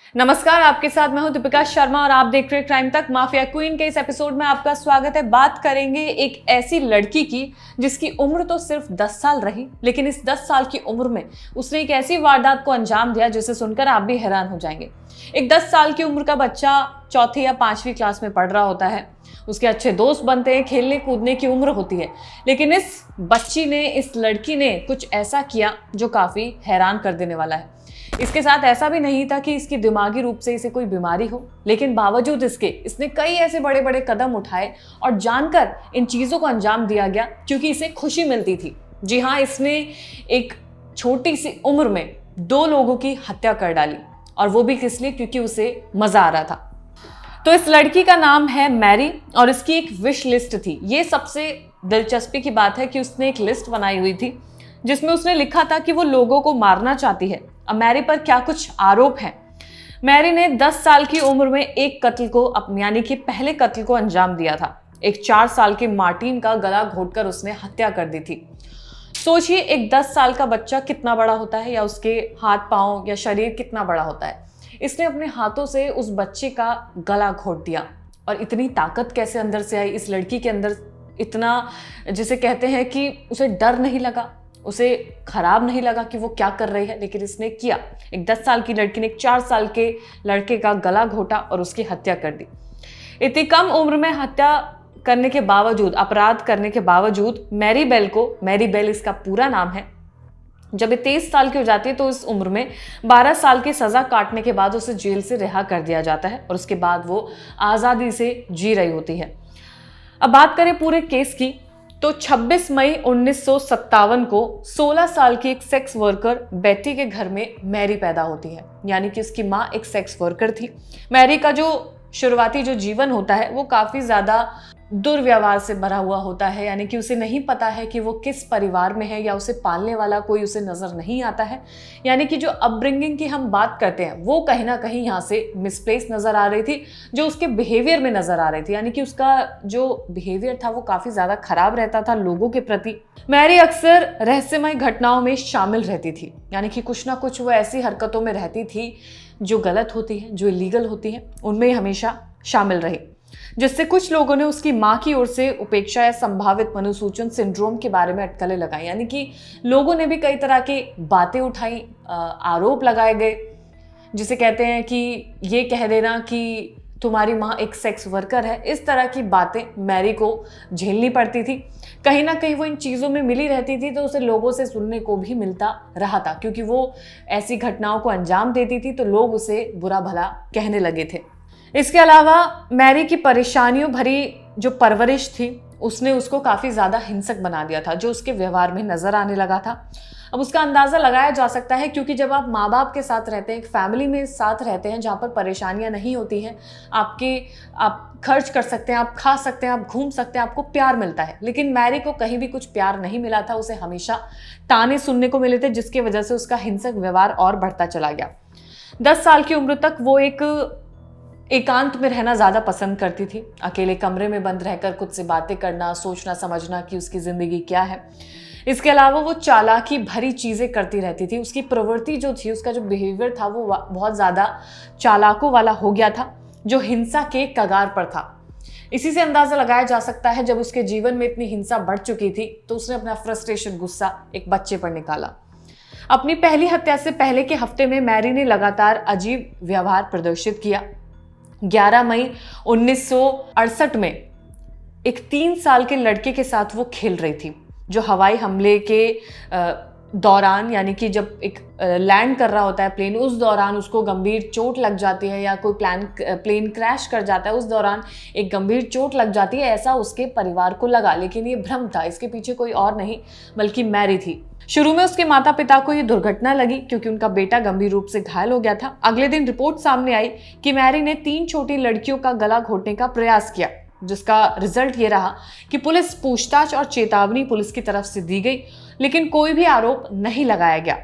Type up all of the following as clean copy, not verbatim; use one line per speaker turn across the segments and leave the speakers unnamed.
नमस्कार, आपके साथ मैं हूं दीपिका शर्मा और आप देख रहे हैं क्राइम तक। माफिया क्वीन के इस एपिसोड में आपका स्वागत है। बात करेंगे एक ऐसी लड़की की जिसकी उम्र तो सिर्फ 10 साल रही, लेकिन इस 10 साल की उम्र में उसने एक ऐसी वारदात को अंजाम दिया जिसे सुनकर आप भी हैरान हो जाएंगे। एक 10 साल की उम्र का बच्चा चौथी या 5वीं क्लास में पढ़ रहा होता है। उसके अच्छे दोस्त बनते हैं, खेलने कूदने की उम्र होती है, लेकिन इस बच्ची ने, इस लड़की ने कुछ ऐसा किया जो काफी हैरान कर देने वाला है। इसके साथ ऐसा भी नहीं था कि इसकी दिमागी रूप से इसे कोई बीमारी हो, लेकिन बावजूद इसने कई ऐसे बड़े बड़े कदम उठाए और जानकर इन चीज़ों को अंजाम दिया गया क्योंकि इसे खुशी मिलती थी। जी हाँ, इसने एक छोटी सी उम्र में 2 लोगों की हत्या कर डाली, और वो भी किस लिए? क्योंकि उसे मजा आ रहा था। तो इस लड़की का नाम है मैरी और इसकी एक विश लिस्ट थी। ये सबसे दिलचस्पी की बात है कि उसने एक लिस्ट बनाई हुई थी जिसमें उसने लिखा था कि वो लोगों को मारना चाहती है। अब मैरी पर क्या कुछ आरोप हैं। मैरी ने 10 साल की उम्र में एक कत्ल को, यानी कि पहले कत्ल को अंजाम दिया था। एक 4 साल के मार्टिन का गला घोंटकर उसने हत्या कर दी थी। सोचिए, एक 10 साल का बच्चा कितना बड़ा होता है, या उसके हाथ पांव या शरीर कितना बड़ा होता है। इसने अपने हाथों से उस बच्चे का गला घोंट दिया। और इतनी ताकत कैसे अंदर से आई इस लड़की के अंदर? इतना, जिसे कहते हैं कि उसे डर नहीं लगा, उसे खराब नहीं लगा कि वो क्या कर रही है, लेकिन इसने किया। एक 10 साल की लड़की ने एक 4 साल के लड़के का गला घोटा और उसकी हत्या कर दी। इतनी कम उम्र में हत्या करने के बावजूद, अपराध करने के बावजूद, मैरी बेल इसका पूरा नाम है, जब ये 23 साल की हो जाती है तो इस उम्र में 12 साल की सजा काटने के बाद उसे जेल से रिहा कर दिया जाता है और उसके बाद वो आज़ादी से जी रही होती है। अब बात करें पूरे केस की, तो 26 मई 1957 को 16 साल की एक सेक्स वर्कर बेटी के घर में मैरी पैदा होती है। यानी कि उसकी माँ एक सेक्स वर्कर थी। मैरी का जो शुरुआती जो जीवन होता है वो काफ़ी ज़्यादा दुर्व्यवहार से भरा हुआ होता है। यानी कि उसे नहीं पता है कि वो किस परिवार में है, या उसे पालने वाला कोई उसे नज़र नहीं आता है। यानी कि जो अपब्रिंगिंग की हम बात करते हैं वो कहीं ना कहीं यहाँ से मिसप्लेस नज़र आ रही थी, जो उसके बिहेवियर में नज़र आ रही थी। यानी कि उसका जो बिहेवियर था वो काफ़ी ज़्यादा खराब रहता था लोगों के प्रति। मैरी अक्सर रहस्यमय घटनाओं में शामिल रहती थी। यानी कि कुछ ना कुछ वो ऐसी हरकतों में रहती थी जो गलत होती हैं, जो इलीगल होती हैं, उनमें हमेशा शामिल रही, जिससे कुछ लोगों ने उसकी मां की ओर से उपेक्षा या संभावित मनुसूचन सिंड्रोम के बारे में अटकलें लगाई। यानी कि लोगों ने भी कई तरह की बातें उठाई, आरोप लगाए गए, जिसे कहते हैं कि ये कह देना कि तुम्हारी माँ एक सेक्स वर्कर है। इस तरह की बातें मैरी को झेलनी पड़ती थी। कहीं ना कहीं वो इन चीज़ों में मिली रहती थी, तो उसे लोगों से सुनने को भी मिलता रहा था, क्योंकि वो ऐसी घटनाओं को अंजाम देती थी तो लोग उसे बुरा भला कहने लगे थे। इसके अलावा मैरी की परेशानियों भरी जो परवरिश थी उसने उसको काफ़ी ज़्यादा हिंसक बना दिया था, जो उसके व्यवहार में नज़र आने लगा था। अब उसका अंदाज़ा लगाया जा सकता है, क्योंकि जब आप माँ बाप के साथ रहते हैं, एक फैमिली में साथ रहते हैं जहाँ पर परेशानियाँ नहीं होती हैं, आप खर्च कर सकते हैं, आप खा सकते हैं, आप घूम सकते हैं, आपको प्यार मिलता है। लेकिन मैरी को कहीं भी कुछ प्यार नहीं मिला था। उसे हमेशा ताने सुनने को मिले थे, जिसकी वजह से उसका हिंसक व्यवहार और बढ़ता चला गया। 10 साल की उम्र तक वो एक एकांत में रहना ज़्यादा पसंद करती थी। अकेले कमरे में बंद रहकर खुद से बातें करना, सोचना समझना कि उसकी ज़िंदगी क्या है। इसके अलावा वो चालाकी भरी चीज़ें करती रहती थी। उसकी प्रवृत्ति जो थी, उसका जो बिहेवियर था वो बहुत ज़्यादा चालाकों वाला हो गया था, जो हिंसा के कगार पर था। इसी से अंदाज़ा लगाया जा सकता है, जब उसके जीवन में इतनी हिंसा बढ़ चुकी थी तो उसने अपना फ्रस्ट्रेशन, गुस्सा एक बच्चे पर निकाला। अपनी पहली हत्या से पहले के हफ्ते में मैरी ने लगातार अजीब व्यवहार प्रदर्शित किया। 11 मई 1968 में एक 3 साल के लड़के के साथ वो खेल रही थी, जो हवाई हमले के दौरान, यानी कि जब एक लैंड कर रहा होता है प्लेन, उस दौरान उसको गंभीर चोट लग जाती है, या कोई प्लेन क्रैश कर जाता है, उस दौरान एक गंभीर चोट लग जाती है, ऐसा उसके परिवार को लगा। लेकिन ये भ्रम था, इसके पीछे कोई और नहीं बल्कि मैरी थी। शुरू में उसके माता पिता को ये दुर्घटना लगी क्योंकि उनका बेटा गंभीर रूप से घायल हो गया था। अगले दिन रिपोर्ट सामने आई कि मैरी ने 3 छोटी लड़कियों का गला घोटने का प्रयास किया, जिसका रिजल्ट ये रहा कि पुलिस पूछताछ और चेतावनी पुलिस की तरफ से दी गई, लेकिन कोई भी आरोप नहीं लगाया गया।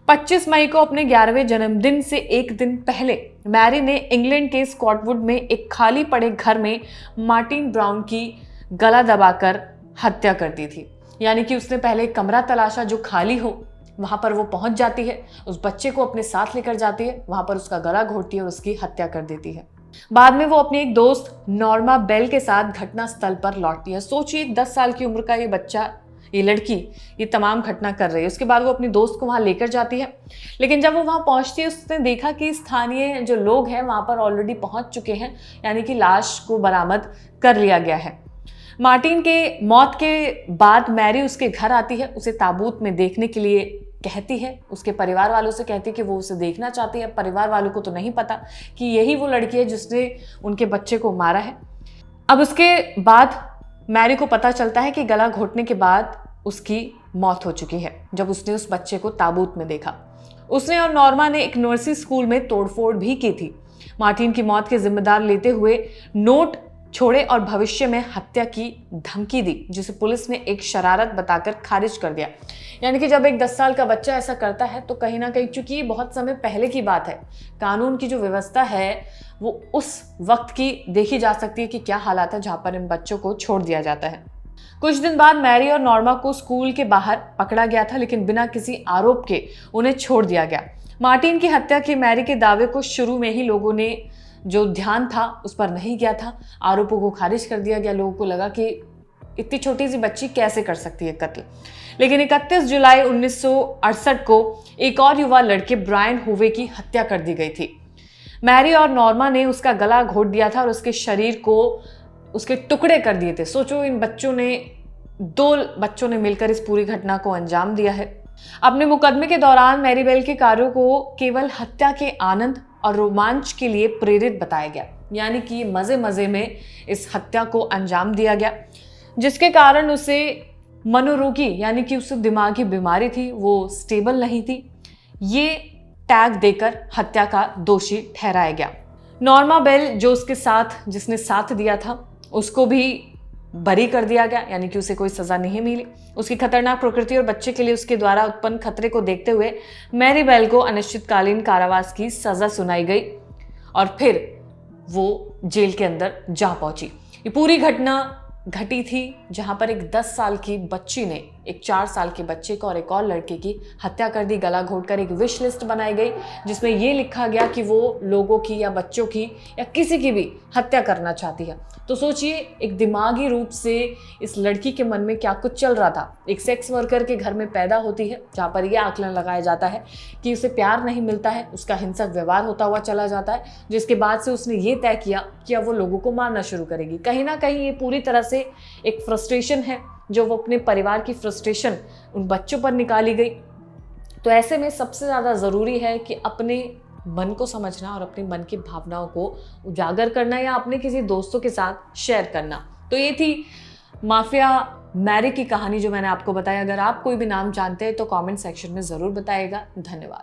25 मई को अपने 11वें जन्मदिन से एक दिन पहले मैरी ने इंग्लैंड के स्कॉटवुड में एक खाली पड़े घर में मार्टिन ब्राउन की गला दबाकर हत्या कर दी थी। यानी कि उसने पहले एक कमरा तलाशा जो खाली हो, वहां पर वो पहुंच जाती है, उस बच्चे को अपने साथ लेकर जाती है, वहां पर उसका गला घोटती है और उसकी हत्या कर देती है। बाद में वो अपनी एक दोस्त नॉर्मा बेल के साथ घटना स्थल पर लौटती है। सोचिए 10 साल की उम्र का ये बच्चा, ये लड़की ये तमाम घटना कर रही है। उसके बाद वो अपनी दोस्त को वहां लेकर जाती है, लेकिन जब वो वहां पहुंचती है उसने देखा कि स्थानीय जो लोग हैं वहां पर ऑलरेडी पहुंच चुके हैं, यानी कि लाश को बरामद कर लिया गया है। मार्टिन के मौत के बाद मैरी उसके घर आती है, उसे ताबूत में देखने के लिए कहती है, उसके परिवार वालों से कहती है कि वो उसे देखना चाहती है। परिवार वालों को तो नहीं पता कि यही वो लड़की है जिसने उनके बच्चे को मारा है। अब उसके बाद मैरी को पता चलता है कि गला घोटने के बाद उसकी मौत हो चुकी है। जब उसने उस बच्चे को ताबूत में देखा, उसने और नॉर्मा ने एक नर्सरी स्कूल में तोड़फोड़ भी की थी। मार्टिन की मौत के जिम्मेदार लेते हुए नोट छोड़े और भविष्य में हत्या की धमकी दी, जिसे पुलिस ने एक शरारत बताकर खारिज कर दिया। यानी कि जब एक 10 साल का बच्चा ऐसा करता है तो कहीं ना कहीं, चूंकि ये बहुत समय पहले की बात है, कानून की जो व्यवस्था है वो उस वक्त की देखी जा सकती है कि क्या हालात है जहां पर इन बच्चों को छोड़ दिया जाता है। कुछ दिन बाद मैरी और नॉर्मा को स्कूल के बाहर पकड़ा गया था, लेकिन बिना किसी आरोप के उन्हें छोड़ दिया गया। मार्टिन की हत्या के मैरी के दावे को शुरू में ही लोगों ने जो ध्यान था उस पर नहीं किया था। आरोपों को खारिज कर दिया गया। लोगों को लगा कि इतनी छोटी सी बच्ची कैसे कर सकती है कत्ल। लेकिन 31 जुलाई 1968 को एक और युवा लड़के ब्रायन होवे की हत्या कर दी गई थी। मैरी और नॉर्मा ने उसका गला घोट दिया था और उसके शरीर को उसके टुकड़े कर दिए थे। सोचो, इन दो बच्चों ने मिलकर इस पूरी घटना को अंजाम दिया है। अपने मुकदमे के दौरान मैरी बेल के कार्यों को केवल हत्या के आनंद और रोमांच के लिए प्रेरित बताया गया, यानी कि मजे मजे में इस हत्या को अंजाम दिया गया, जिसके कारण उसे मनोरोगी, यानी कि उसे दिमागी बीमारी थी, वो स्टेबल नहीं थी, ये टैग देकर हत्या का दोषी ठहराया गया। नॉर्मा बेल जिसने साथ दिया था, उसको भी बरी कर दिया गया, यानी कि उसे कोई सजा नहीं मिली। उसकी खतरनाक प्रकृति और बच्चे के लिए उसके द्वारा उत्पन्न खतरे को देखते हुए मैरी बेल को अनिश्चितकालीन कारावास की सजा सुनाई गई और फिर वो जेल के अंदर जा पहुंची। ये पूरी घटना घटी थी जहां पर एक 10 साल की बच्ची ने एक 4 साल के बच्चे को और एक और लड़के की हत्या कर दी। गला घोटकर एक विश लिस्ट बनाई गई जिसमें ये लिखा गया कि वो लोगों की या बच्चों की या किसी की भी हत्या करना चाहती है। तो सोचिए, एक दिमागी रूप से इस लड़की के मन में क्या कुछ चल रहा था। एक सेक्स वर्कर के घर में पैदा होती है जहाँ पर यह आकलन लगाया जाता है कि उसे प्यार नहीं मिलता है, उसका हिंसक व्यवहार होता हुआ चला जाता है, जिसके बाद से उसने ये तय किया कि अब वो लोगों को मारना शुरू करेगी। कहीं ना कहीं ये पूरी तरह से एक फ्रस्ट्रेशन है जो वो अपने परिवार की फ्रस्ट्रेशन उन बच्चों पर निकाली गई। तो ऐसे में सबसे ज़्यादा ज़रूरी है कि अपने मन को समझना और अपने मन की भावनाओं को उजागर करना या अपने किसी दोस्तों के साथ शेयर करना। तो ये थी माफिया मैरी की कहानी जो मैंने आपको बताया। अगर आप कोई भी नाम जानते हैं तो कमेंट सेक्शन में ज़रूर बताइएगा। धन्यवाद।